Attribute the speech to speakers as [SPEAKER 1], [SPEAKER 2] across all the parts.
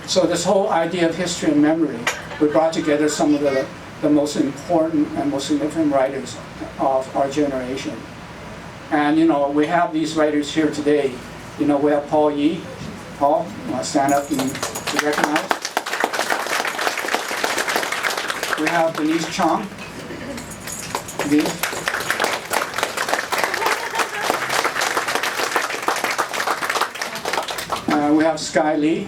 [SPEAKER 1] So this whole idea of history and memory, we brought together some of the most important and most significant writers of our generation. And we have these writers here today. We have Paul Yee. Paul, you want to stand up and be recognized? We have Denise Chong. Denise. We have Sky Lee.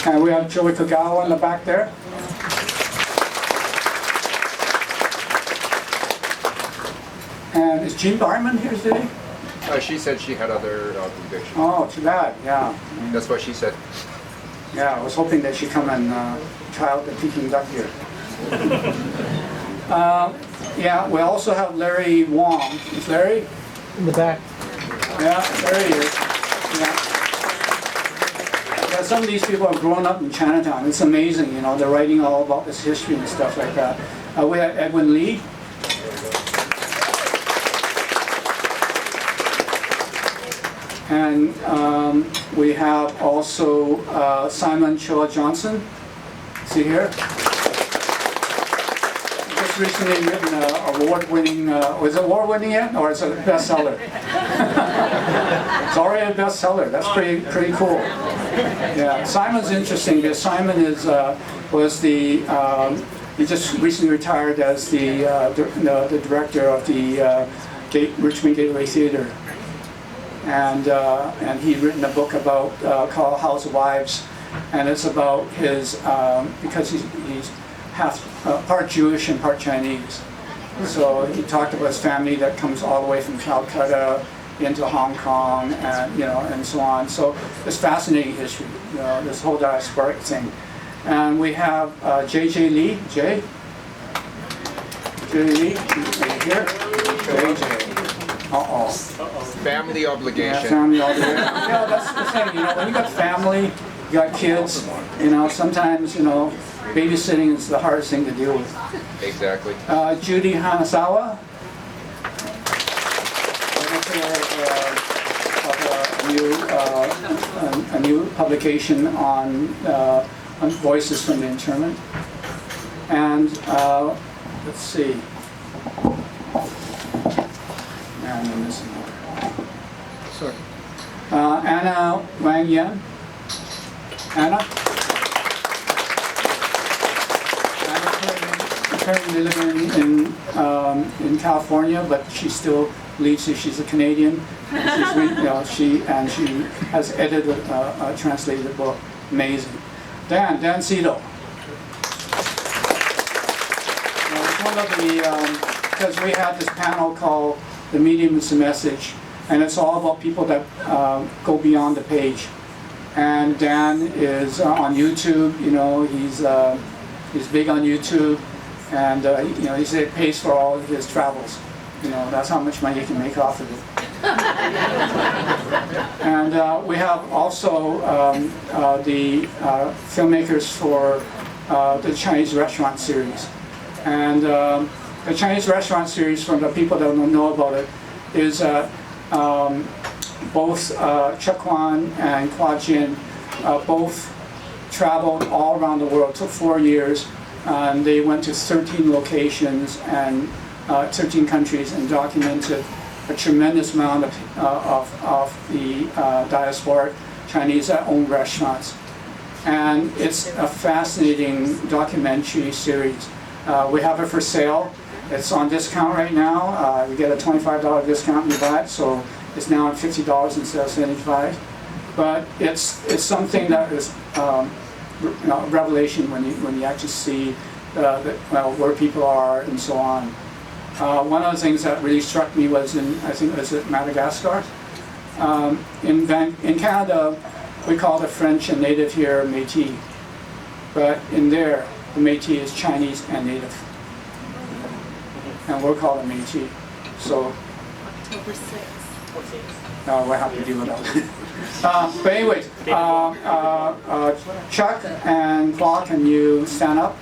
[SPEAKER 1] And we have Joey Kagawa in the back there. And is Jean Barman here today?
[SPEAKER 2] She said she had other obligations.
[SPEAKER 1] Oh, too bad, yeah.
[SPEAKER 2] That's what she said.
[SPEAKER 1] Yeah, I was hoping that she'd come and try out the Peking duck here. Yeah, we also have Larry Wong. Is Larry?
[SPEAKER 3] In the back.
[SPEAKER 1] Yeah, there he is. Yeah. Yeah, some of these people have grown up in Chinatown. It's amazing, they're writing all about this history and stuff like that. We have Edwin Lee. And we have also Simon Choa Johnson. See here? Just recently written an award-winning, was it award-winning yet? Or is it a bestseller? It's already a bestseller. That's pretty cool. Yeah, Simon's interesting because Simon was the, he just recently retired as the director of the Richmond Gateway Theater. And he'd written a book about called House of Wives, and it's about his because he's half part Jewish and part Chinese. So he talked about his family that comes all the way from Calcutta into Hong Kong, and and so on. So it's fascinating history, this whole diasporic thing. And we have J.J. Lee. J. Lee, right here. J.J. Uh-oh.
[SPEAKER 2] Family obligation.
[SPEAKER 1] Yeah, family obligation. That's the thing. When you got family, you got kids. Sometimes babysitting is the hardest thing to deal with.
[SPEAKER 2] Exactly.
[SPEAKER 1] Judy Hanasawa. A new publication on voices from the internment. And let's see. And I'm missing one. Sorry. Anna Wang Yan. Anna? Anna currently living in California, but she still believes she's a Canadian. She has edited translated the book. Amazing. Dan Cito. One of the because we had this panel called "The Medium is the Message," and it's all about people that go beyond the page. And Dan is on YouTube. He's big on YouTube, and he said it pays for all of his travels. That's how much money you can make off of it. And we have also the filmmakers for the Chinese restaurant series. And the Chinese restaurant series, from the people that don't know about it, is both Chuck Kwan and Kwa Jin both traveled all around the world. It took 4 years. And they went to 13 locations and 13 countries and documented a tremendous amount of the diasporic Chinese that own restaurants. And it's a fascinating documentary series. We have it for sale. It's on discount right now. You get a $25 discount when you buy it, so it's now at $50 instead of $75. But it's something that is revelation when you actually see where people are and so on. One of the things that really struck me was I think it was at Madagascar. In Canada, we call the French and native here Métis, but in there, the Métis is Chinese and native, and we're called a Métis. So we'll have to deal with that. But anyways, Chuck and Claude, can you stand up?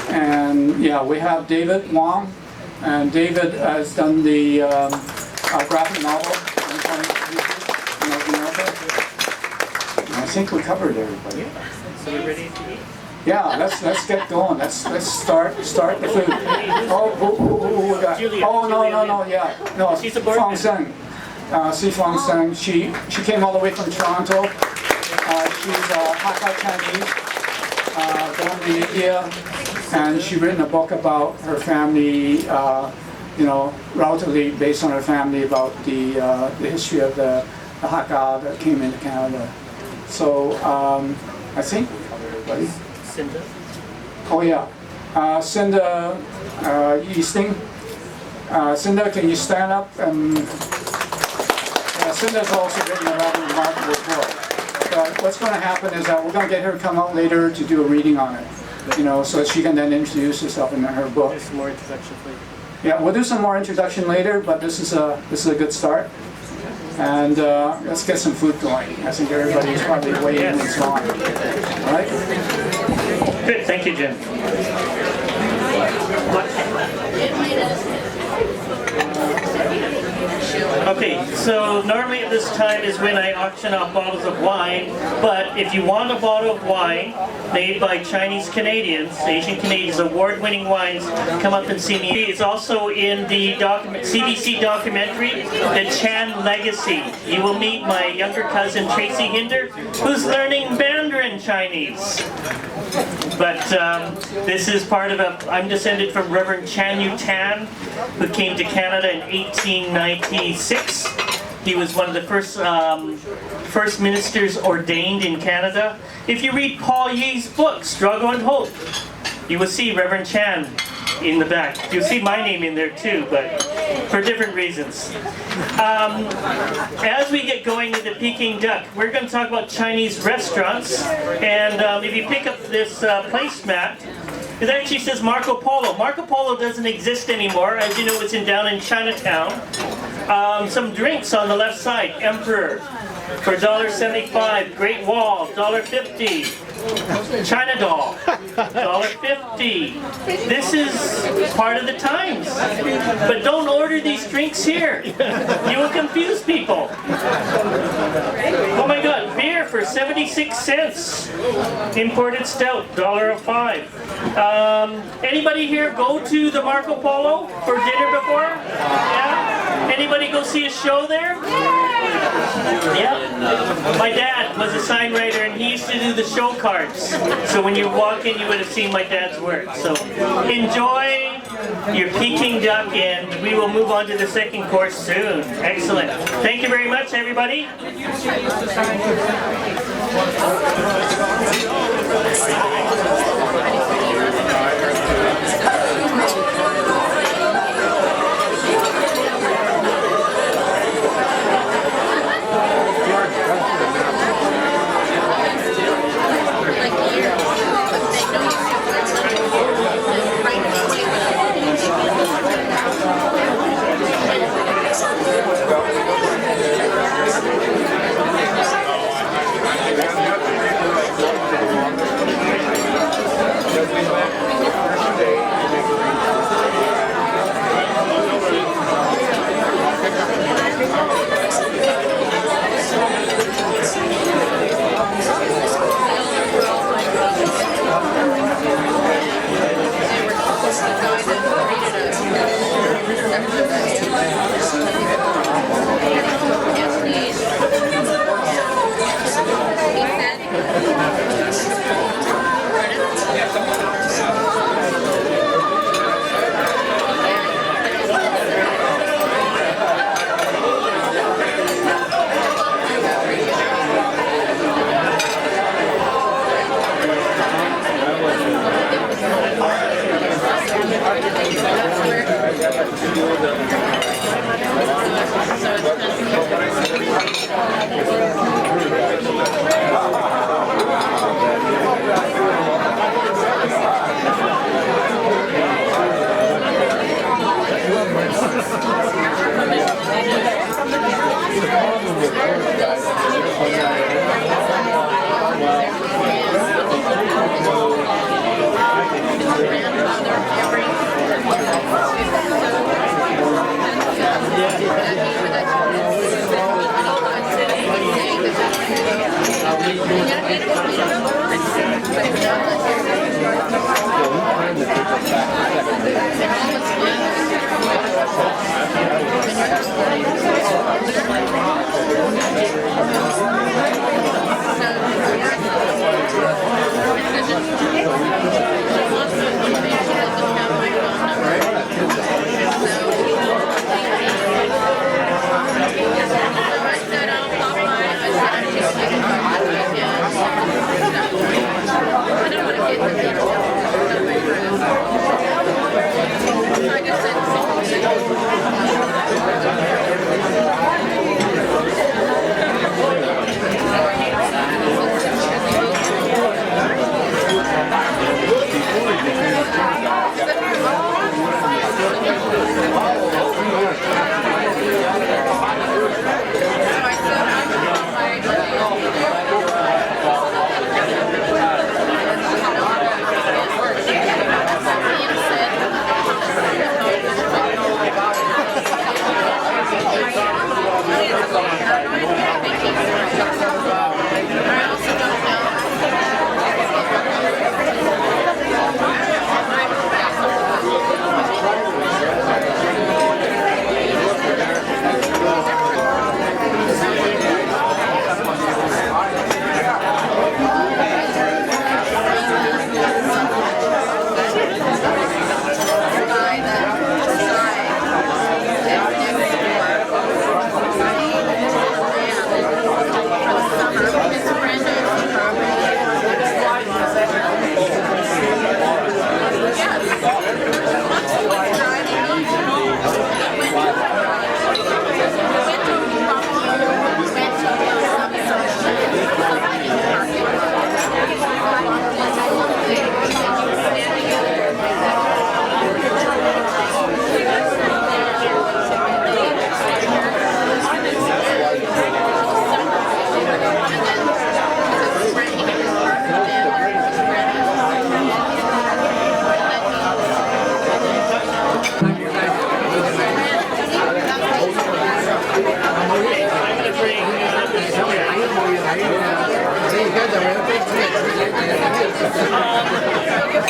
[SPEAKER 1] And Yeah, we have David Wong, and David has done the graphic novel. I think we covered everybody.
[SPEAKER 3] So we're ready to eat?
[SPEAKER 1] Yeah, let's get going. Let's start the food. Oh, we got.
[SPEAKER 3] Julia,
[SPEAKER 1] Oh no,
[SPEAKER 3] Julia.
[SPEAKER 1] yeah, no.
[SPEAKER 3] She's a board
[SPEAKER 1] Fong Seng, Si Fong Seng. She came all the way from Toronto. She's Hakka Chinese, born in India, and she written a book about her family. Relatively based on her family about the history of the Hakka that came into Canada. So I think we covered everybody.
[SPEAKER 3] Cinda?
[SPEAKER 1] Oh yeah, Cinda Easting. Cinda, can you stand up? Cinda's also written a rather remarkable book. But what's going to happen is that we're going to get her to come out later to do a reading on it, so that she can then introduce herself in her book.
[SPEAKER 3] There's some more introduction for you.
[SPEAKER 1] Yeah, we'll do some more introduction later, but this is a good start. And let's get some food going. I think everybody's probably waiting and so on. All right?
[SPEAKER 3] Good, thank you, Jim. Okay, so normally at this time is when I auction off bottles of wine, but if you want a bottle of wine made by Chinese Canadians, Asian Canadians, award-winning wines, come up and see me. It's also in the CBC documentary, The Chan Legacy. You will meet my younger cousin Tracy Hinder, who's learning Mandarin Chinese. But this is part of I'm descended from Reverend Chan Yu Tan, who came to Canada in 1896. He was one of the first ministers ordained in Canada. If you read Paul Yee's book, Struggle and Hope, you will see Reverend Chan in the back. You'll see my name in there too, but for different reasons. As we get going into Peking Duck, we're going to talk about Chinese restaurants. And if you pick up this placemat, it actually says Marco Polo. Marco Polo doesn't exist anymore. As you know, it's down in Chinatown. Some drinks on the left side. Emperor for $1.75. Great Wall, $1.50. China Doll, $1.50. This is part of the times. But don't order these drinks here. You will confuse people. Oh my God, beer for 76 cents. Imported stout, $1.05. Anybody here go to the Marco Polo for dinner before? Yeah? Anybody go see a show there? Yeah. My dad was a sign writer and he used to do the show cards. So when you walk in, you would have seen my dad's work. So enjoy your Peking duck and we will move on to the second course soon. Excellent. Thank you very much, everybody.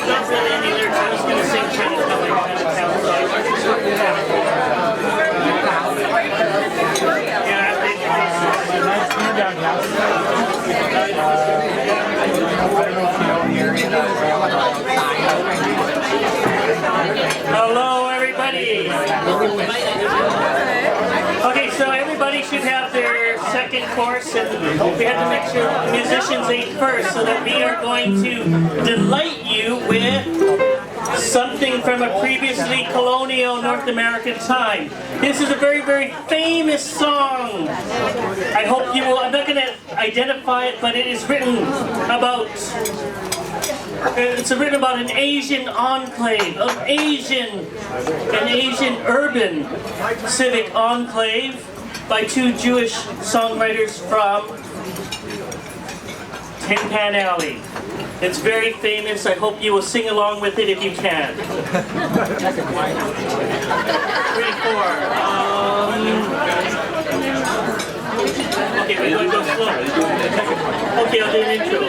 [SPEAKER 3] Not really any lyrics. I was going to sing Chinese melody kind of Hello, everybody. Okay, so everybody should have their second course, and we have to make sure the musicians ate first, so that we are going to delight you with something from a previously colonial North American time. This is a very, very famous song. I hope you will. I'm not going to identify it, but it is written about. It's written about an Asian enclave, an Asian urban civic enclave by two Jewish songwriters from Tin Pan Alley. It's very famous. I hope you will sing along with it if you can. 3, 4. Okay, we're going to go slow. Okay, I'll do an intro.